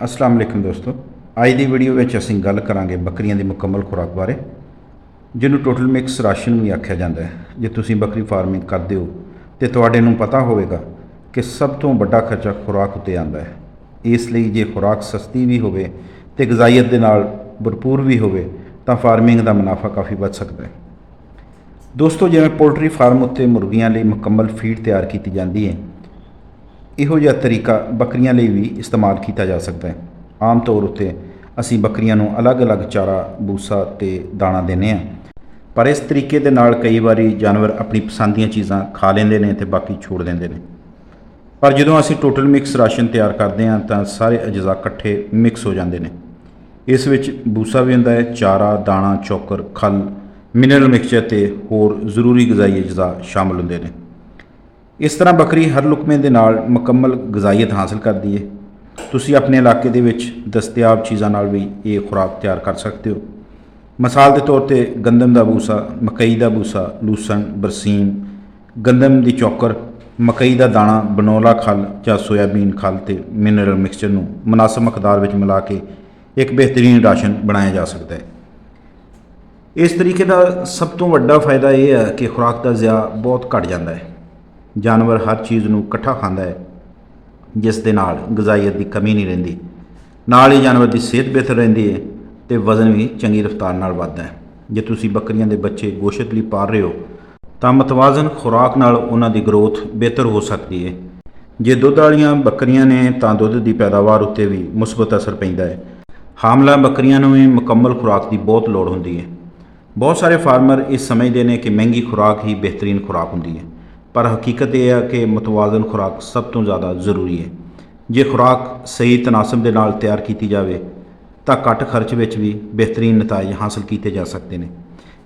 अस्सलाम वालेकुम दोस्तों। ਅੱਜ ਦੀ ਵੀਡੀਓ ਵਿੱਚ ਅਸੀਂ ਗੱਲ ਕਰਾਂਗੇ ਬੱਕਰੀਆਂ ਦੀ ਮੁਕੰਮਲ ਖੁਰਾਕ ਬਾਰੇ, ਜਿਹਨੂੰ ਟੋਟਲ ਮਿਕਸ ਰਾਸ਼ਨ ਵੀ ਆਖਿਆ ਜਾਂਦਾ ਹੈ। ਜੇ ਤੁਸੀਂ ਬੱਕਰੀ ਫਾਰਮਿੰਗ ਕਰਦੇ ਹੋ ਤੇ ਤੁਹਾਡੇ ਨੂੰ ਪਤਾ ਹੋਵੇਗਾ ਕਿ ਸਭ ਤੋਂ ਵੱਡਾ ਖਰਚਾ ਖੁਰਾਕ ਉੱਤੇ ਆਉਂਦਾ ਹੈ। ਇਸ ਲਈ ਜੇ ਖੁਰਾਕ ਸਸਤੀ ਵੀ ਹੋਵੇ ਤੇ ਗਜ਼ਾਈਅਤ ਦੇ ਨਾਲ ਭਰਪੂਰ ਵੀ ਹੋਵੇ ਤਾਂ ਫਾਰਮਿੰਗ ਦਾ ਮੁਨਾਫਾ ਕਾਫੀ ਵੱਧ ਸਕਦਾ ਹੈ। ਦੋਸਤੋ, ਜਿਵੇਂ ਪੋਲਟਰੀ ਫਾਰਮ ਉੱਤੇ ਮੁਰਗੀਆਂ ਲਈ ਮੁਕੰਮਲ ਫੀਡ ਤਿਆਰ ਕੀਤੀ ਜਾਂਦੀ ਹੈ, ਇਹੋ ਜਿਹਾ ਤਰੀਕਾ ਬੱਕਰੀਆਂ ਲਈ ਵੀ ਇਸਤੇਮਾਲ ਕੀਤਾ ਜਾ ਸਕਦਾ ਹੈ। ਆਮ ਤੌਰ ਉੱਤੇ ਅਸੀਂ ਬੱਕਰੀਆਂ ਨੂੰ ਅਲੱਗ-ਅਲੱਗ ਚਾਰਾ, ਬੂਸਾ ਤੇ ਦਾਣਾ ਦਿੰਦੇ ਹਾਂ, ਪਰ ਇਸ ਤਰੀਕੇ ਦੇ ਨਾਲ ਕਈ ਵਾਰੀ ਜਾਨਵਰ ਆਪਣੀ ਪਸੰਦ ਦੀਆਂ ਚੀਜ਼ਾਂ ਖਾ ਲੈਂਦੇ ਨੇ ਤੇ ਬਾਕੀ ਛੋੜ ਦਿੰਦੇ ਨੇ। ਪਰ ਜਦੋਂ ਅਸੀਂ ਟੋਟਲ ਮਿਕਸ ਰਾਸ਼ਨ ਤਿਆਰ ਕਰਦੇ ਹਾਂ ਤਾਂ ਸਾਰੇ ਅਜਜ਼ਾ ਇਕੱਠੇ ਮਿਕਸ ਹੋ ਜਾਂਦੇ ਨੇ। ਇਸ ਵਿੱਚ ਬੂਸਾ ਵੀ ਹੁੰਦਾ ਹੈ, ਚਾਰਾ, ਦਾਣਾ, ਚੋਕਰ, ਖਲ, ਮਿਨਰਲ ਮਿਕਸਚਰ ਤੇ ਹੋਰ ਜ਼ਰੂਰੀ ਗਜ਼ਾਈ ਅਜਜ਼ਾ ਸ਼ਾਮਲ ਹੁੰਦੇ ਨੇ। ਇਸ ਤਰ੍ਹਾਂ ਬੱਕਰੀ ਹਰ ਲੁਕਮੇ ਦੇ ਨਾਲ ਮੁਕੰਮਲ ਗਜ਼ਾਈਅਤ ਹਾਸਲ ਕਰਦੀ ਹੈ। ਤੁਸੀਂ ਆਪਣੇ ਇਲਾਕੇ ਦੇ ਵਿੱਚ ਦਸਤਿਆਬ ਚੀਜ਼ਾਂ ਨਾਲ ਵੀ ਇਹ ਖੁਰਾਕ ਤਿਆਰ ਕਰ ਸਕਦੇ ਹੋ। ਮਿਸਾਲ ਦੇ ਤੌਰ ਤੇ ਗੰਦਮ ਦਾ ਬੂਸਾ, ਮਕਈ ਦਾ ਬੂਸਾ, ਲੂਸਣ, ਬਰਸੀਮ, ਗੰਦਮ ਦੀ ਚੋਕਰ, ਮਕਈ ਦਾ ਦਾਣਾ, ਬਨੋਲਾ ਖਲ ਜਾਂ ਸੋਇਆਬੀਨ ਖਲ ਤੇ ਮਿਨਰਲ ਮਿਕਸਚਰ ਨੂੰ ਮੁਨਾਸਬ ਮਕਦਾਰ ਵਿੱਚ ਮਿਲਾ ਕੇ ਇੱਕ ਬਿਹਤਰੀਨ ਰਾਸ਼ਨ ਬਣਾਇਆ ਜਾ ਸਕਦਾ ਹੈ। ਇਸ ਤਰੀਕੇ ਦਾ ਸਭ ਤੋਂ ਵੱਡਾ ਫਾਇਦਾ ਇਹ ਹੈ ਕਿ ਖੁਰਾਕ ਦਾ ਜ਼ਿਆ ਬਹੁਤ ਘੱਟ ਜਾਂਦਾ ਹੈ। ਜਾਨਵਰ ਹਰ ਚੀਜ਼ ਨੂੰ ਇਕੱਠਾ ਖਾਂਦਾ ਹੈ, ਜਿਸ ਦੇ ਨਾਲ ਗਜ਼ਾਈਅਤ ਦੀ ਕਮੀ ਨਹੀਂ ਰਹਿੰਦੀ। ਨਾਲ ਹੀ ਜਾਨਵਰ ਦੀ ਸਿਹਤ ਬਿਹਤਰ ਰਹਿੰਦੀ ਹੈ ਤੇ ਵਜ਼ਨ ਵੀ ਚੰਗੀ ਰਫ਼ਤਾਰ ਨਾਲ ਵੱਧਦਾ ਹੈ। ਜੇ ਤੁਸੀਂ ਬੱਕਰੀਆਂ ਦੇ ਬੱਚੇ ਗੋਸ਼ਤ ਲਈ ਪਾਲ ਰਹੇ ਹੋ ਤਾਂ ਮਤਵਾਜ਼ਨ ਖੁਰਾਕ ਨਾਲ ਉਹਨਾਂ ਦੀ ਗਰੋਥ ਬਿਹਤਰ ਹੋ ਸਕਦੀ ਹੈ। ਜੇ ਦੁੱਧ ਵਾਲੀਆਂ ਬੱਕਰੀਆਂ ਨੇ ਤਾਂ ਦੁੱਧ ਦੀ ਪੈਦਾਵਾਰ ਉੱਤੇ ਵੀ ਮੁਸਬਤ ਅਸਰ ਪੈਂਦਾ ਹੈ। ਹਾਮਲਾ ਬੱਕਰੀਆਂ ਨੂੰ ਵੀ ਮੁਕੰਮਲ ਖੁਰਾਕ ਦੀ ਬਹੁਤ ਲੋੜ ਹੁੰਦੀ ਹੈ। ਬਹੁਤ ਸਾਰੇ ਫਾਰਮਰ ਇਹ ਸਮਝਦੇ ਨੇ ਕਿ ਮਹਿੰਗੀ ਖੁਰਾਕ ਹੀ ਬਿਹਤਰੀਨ ਖੁਰਾਕ ਹੁੰਦੀ ਹੈ, ਪਰ ਹਕੀਕਤ ਇਹ ਹੈ ਕਿ ਮੁਤਵਾਜ਼ਨ ਖੁਰਾਕ ਸਭ ਤੋਂ ਜ਼ਿਆਦਾ ਜ਼ਰੂਰੀ ਹੈ। ਜੇ ਖੁਰਾਕ ਸਹੀ ਤਨਾਸਬ ਦੇ ਨਾਲ ਤਿਆਰ ਕੀਤੀ ਜਾਵੇ ਤਾਂ ਘੱਟ ਖਰਚ ਵਿੱਚ ਵੀ ਬਿਹਤਰੀਨ ਨਤੀਜੇ ਹਾਸਲ ਕੀਤੇ ਜਾ ਸਕਦੇ ਨੇ।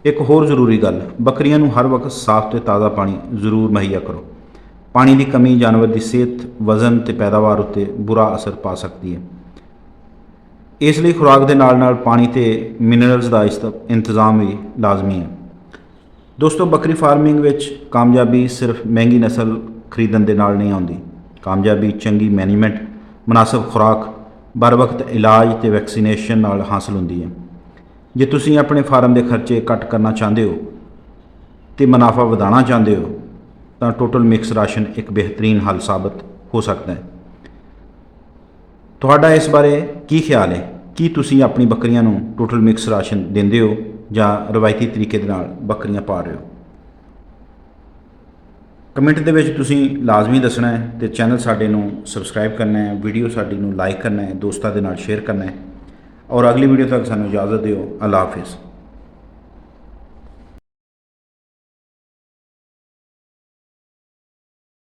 ਇੱਕ ਹੋਰ ਜ਼ਰੂਰੀ ਗੱਲ, ਬੱਕਰੀਆਂ ਨੂੰ ਹਰ ਵਕਤ ਸਾਫ਼ ਤੇ ਤਾਜ਼ਾ ਪਾਣੀ ਜ਼ਰੂਰ ਮੁਹੱਈਆ ਕਰੋ। ਪਾਣੀ ਦੀ ਕਮੀ ਜਾਨਵਰ ਦੀ ਸਿਹਤ, ਵਜ਼ਨ ਤੇ ਪੈਦਾਵਾਰ ਉੱਤੇ ਬੁਰਾ ਅਸਰ ਪਾ ਸਕਦੀ ਹੈ। ਇਸ ਲਈ ਖੁਰਾਕ ਦੇ ਨਾਲ-ਨਾਲ ਪਾਣੀ ਤੇ ਮਿਨਰਲਸ ਦਾ ਇੰਤਜ਼ਾਮ ਵੀ ਲਾਜ਼ਮੀ ਹੈ। ਦੋਸਤੋ, ਬੱਕਰੀ ਫਾਰਮਿੰਗ ਵਿੱਚ ਕਾਮਯਾਬੀ ਸਿਰਫ ਮਹਿੰਗੀ ਨਸਲ ਖਰੀਦਣ ਦੇ ਨਾਲ ਨਹੀਂ ਆਉਂਦੀ। ਕਾਮਯਾਬੀ ਚੰਗੀ ਮੈਨੇਜਮੈਂਟ, ਮੁਨਾਸਬ ਖੁਰਾਕ, ਬਰ ਵਕਤ ਇਲਾਜ ਤੇ ਵੈਕਸੀਨੇਸ਼ਨ ਨਾਲ ਹਾਸਲ ਹੁੰਦੀ ਹੈ। ਜੇ ਤੁਸੀਂ ਆਪਣੇ ਫਾਰਮ ਦੇ ਖਰਚੇ ਘੱਟ ਕਰਨਾ ਚਾਹੁੰਦੇ ਹੋ ਤੇ ਮੁਨਾਫਾ ਵਧਾਉਣਾ ਚਾਹੁੰਦੇ ਹੋ ਤਾਂ ਟੋਟਲ ਮਿਕਸ ਰਾਸ਼ਨ ਇੱਕ ਬਿਹਤਰੀਨ ਹੱਲ ਸਾਬਤ ਹੋ ਸਕਦਾ ਹੈ। ਤੁਹਾਡਾ ਇਸ ਬਾਰੇ ਕੀ ਖਿਆਲ ਹੈ? ਕੀ ਤੁਸੀਂ ਆਪਣੀ ਬੱਕਰੀਆਂ ਨੂੰ ਟੋਟਲ ਮਿਕਸ ਰਾਸ਼ਨ ਦਿੰਦੇ ਹੋ ਜਾਂ ਰਵਾਇਤੀ ਤਰੀਕੇ ਦੇ ਨਾਲ ਬੱਕਰੀਆਂ ਪਾਲ ਰਹੇ ਹੋ? ਕਮੈਂਟ ਦੇ ਵਿੱਚ ਤੁਸੀਂ ਲਾਜ਼ਮੀ ਦੱਸਣਾ ਹੈ ਤੇ ਚੈਨਲ ਸਾਡੇ ਨੂੰ ਸਬਸਕ੍ਰਾਈਬ ਕਰਨਾ ਹੈ, ਵੀਡੀਓ ਸਾਡੀ ਨੂੰ ਲਾਈਕ ਕਰਨਾ ਹੈ, ਦੋਸਤਾਂ ਦੇ ਨਾਲ ਸ਼ੇਅਰ ਕਰਨਾ ਹੈ। ਔਰ ਅਗਲੀ ਵੀਡੀਓ ਤੱਕ ਸਾਨੂੰ ਇਜਾਜ਼ਤ ਦਿਓ। ਅੱਲਾ ਹਾਫਿਜ਼।